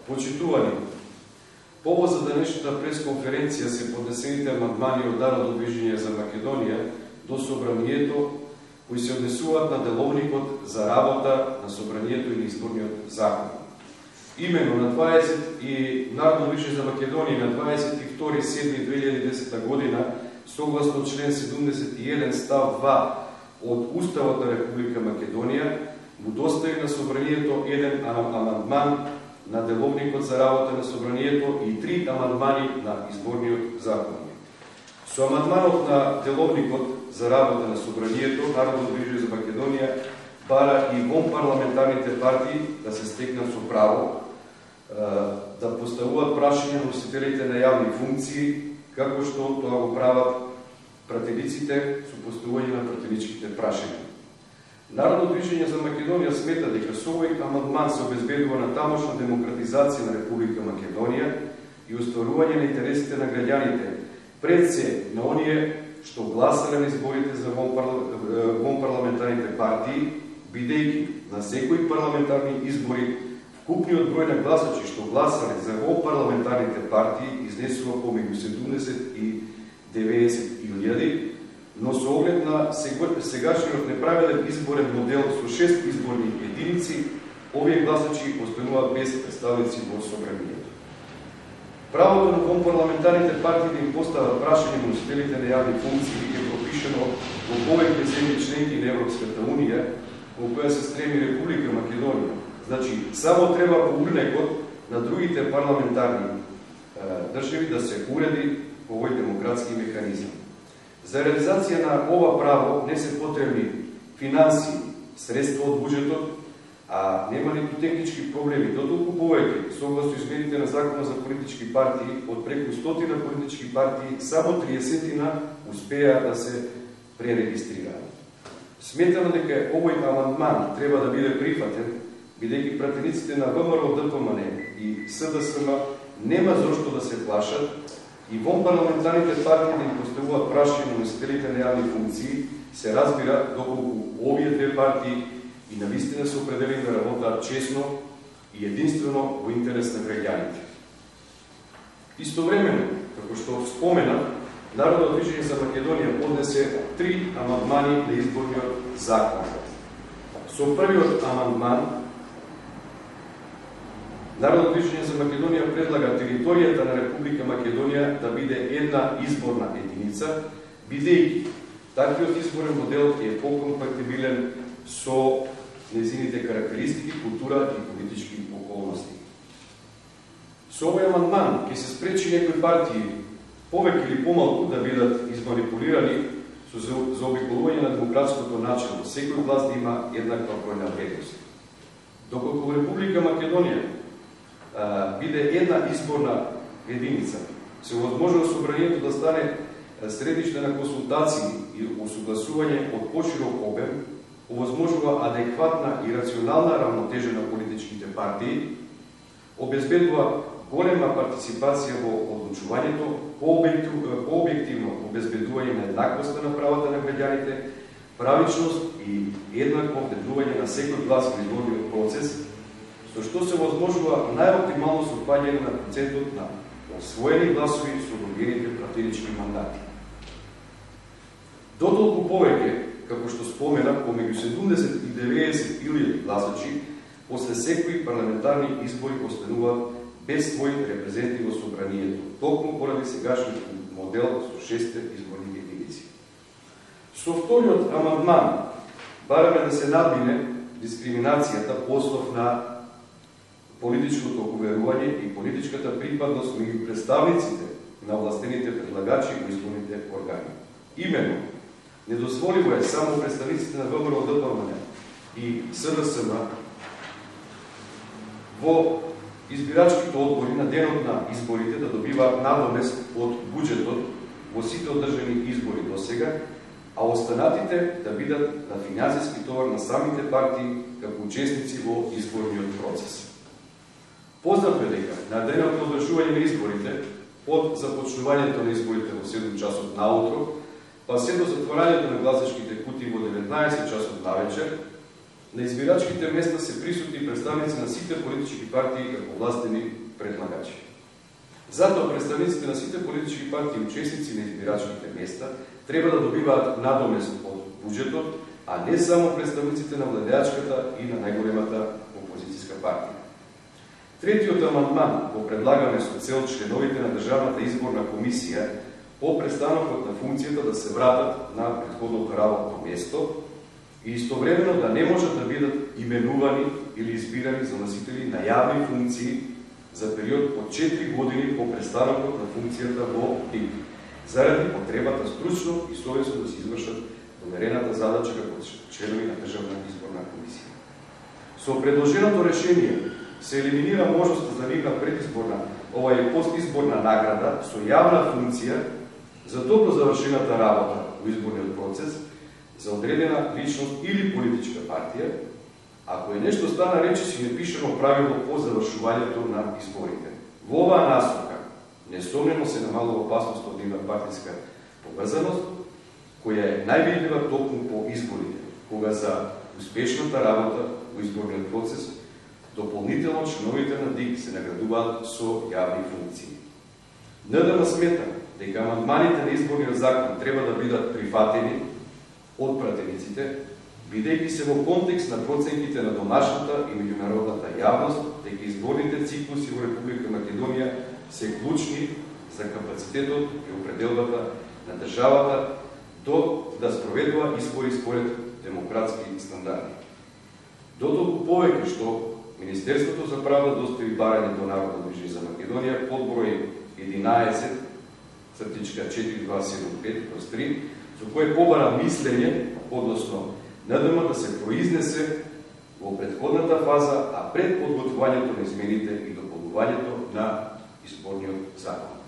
Почитувани, повод за денешната пресконференција се поднесените амандмани од Народно движење за Македонија до Собранието, кои се однесуваат на деловникот за работа на Собранието и на изборниот закон. Имено на 20 и Народно движење за Македонија на 22.7.2010 година, согласно член 71 став 2 од Уставот на Република Македонија, му достави на Собранието еден амандман на деловникот за работа на Собранието и 3 амандмани на изборниот закон. Со амандманот на деловникот за работа на Собранието, Народно движење за Македонија бара и вонпарламентарните партии да се стекнат со право да поставуваат прашања на носителите на јавни функции, како што тоа го прават пратениците со поставување на пратеничките прашања. Народно движење за Македонија смета дека со овој амандман се обезбедува на тамошна демократизација на Република Македонија и остварување на интересите на граѓаните, пред се на оние што гласале на изборите за вонпарламентарните партии, бидејќи на секои парламентарни избори вкупниот број на гласачи што гласале за вонпарламентарните партии изнесува помеѓу 70 и 90.000, но со оглед на сегашниот неправилен изборен модел со 6 изборни единици, овие гласачи остануваат без представници во Собранието. Правото на вонпарламентарните партии да им постават прашање на носителите на јавни функции е пропишено во повеќе земји членки на Европската унија, во која се стреми Република Македонија. Значи, само треба по урнекот на другите парламентарни држави да се уреди овој демократски механизам. За реализација на ова право не се потребни финанси, средства од буџетот, а нема ниту технички проблеми. Дотолку повеќе, согласно измените на Законот за политички партии, од преку 100 политички партии, само 30 успеа да се пререгистрираат. Сметано дека овој амандман треба да биде прифатен, бидејќи пратениците на ВМРО, ДПМН и СДСМ нема зошто да се плашат и вонпарламентарните партии да им поставуваат прашања на носителите на јавни функции, се разбира доколку овие две партии и навистина се определени да работаат честно и единствено во интерес на граѓаните. Истовремено, како што спомена, Народно движење за Македонија поднесе 3 амандмани на изборниот закон. Со првиот амандман, Народно движење за Македонија предлага територијата на Република Македонија да биде една изборна единица, бидејќи таквиот изборен модел е покомпатибилен со незините карактеристики, култура и политички околности. Со овој амандман ќе се спречи некои партии повеќе или помалку да бидат изманипулирани со заобиколување на демократското начело, секој глас да има еднаква бројна вредност. Доколку во Република Македонија биде една изборна единица, се овозможува Собранието да стане средиште на консултации и усогласување од поширок обем, овозможува адекватна и рационална равнотежа на политичките партии, обезбедува голема партиципација во одлучувањето, пообјективно обезбедување на еднаквоста на правата на граѓаните, правичност и еднакво вреднување на секој глас во изборниот процес, со што се возможува најоптимално совпаѓање на процентот на освоени гласови со добиените пратенички мандати. Дотолку повеќе, како што спомена, помеѓу 70 и 90.000 гласачи после секои парламентарни избори остануваат без свој репрезенти во Собранието, токму поради сегашниот модел со 6 изборни единици. Со вториот амандман бараме да се надмине дискриминацијата по основ на политичкото уверување и политичката припадност меѓу представниците на властените предлагачи во изборните органи. Имено, недозволиво е само представниците на ВМРО, ДПМН и СДСМ во избирачките одбори на денот на изборите да добиваат надомест од буџетот во сите одржани избори досега, а останатите да бидат на финансиски товар на самите партии како учесници во изборниот процес. Познато е дека на денот на одржување на изборите, од започнувањето на изборите во 7 часот наутро, па се до затворањето на гласачките кутии во 19 часот навечер, На избирачките места се присутни представници на сите политички партии и овластени предлагачи. Затоа представниците на сите политички партии и учесници на избирачките места треба да добиваат надомест од буџетот, а не само представниците на владеачката и на најголемата опозицијска партија. Третиот амандман го предлагаме со цел членовите на Државната изборна комисија по престанокот на функцијата да се вратат на претходното работно место и истовремено да не можат да бидат именувани или избирани за носители на јавни функции за период од 4 години по престанокот на функцијата во ТИК, заради потребата стручно и совесно да се извршат доверената задача како членови на Државна изборна комисија. Со предложеното решение се елиминира можноста за нивна предизборна, ова е постизборна награда со јавна функција за добро завршената работа во изборниот процес за одредена личност или политичка партија, ако е нешто стана речиси непишано правило по завршувањето на изборите. Во оваа насока несомнено се намалува опасност од нивна партиска поврзаност, која е највидлива токму по изборите, кога за успешната работа во изборниот процес дополнително членовите на ДИК се наградуваат со јавни функции. НДМ смета дека амандманите на изборниот закон треба да бидат прифатени од пратениците, бидејќи се во контекст на проценките на домашната и меѓународната јавност, дека изборните циклуси во Република Македонија се клучни за капацитетот и определбата на државата да спроведува избори според демократски стандарди. Дотолку повеќе што Министерството за правда достави барање до Народно движење за Македонија под број 11/4275/3, со кое побара мислење, односно НДМ да се произнесе во претходната фаза, а пред подготвувањето на измените и дополнувањето на изборниот закон.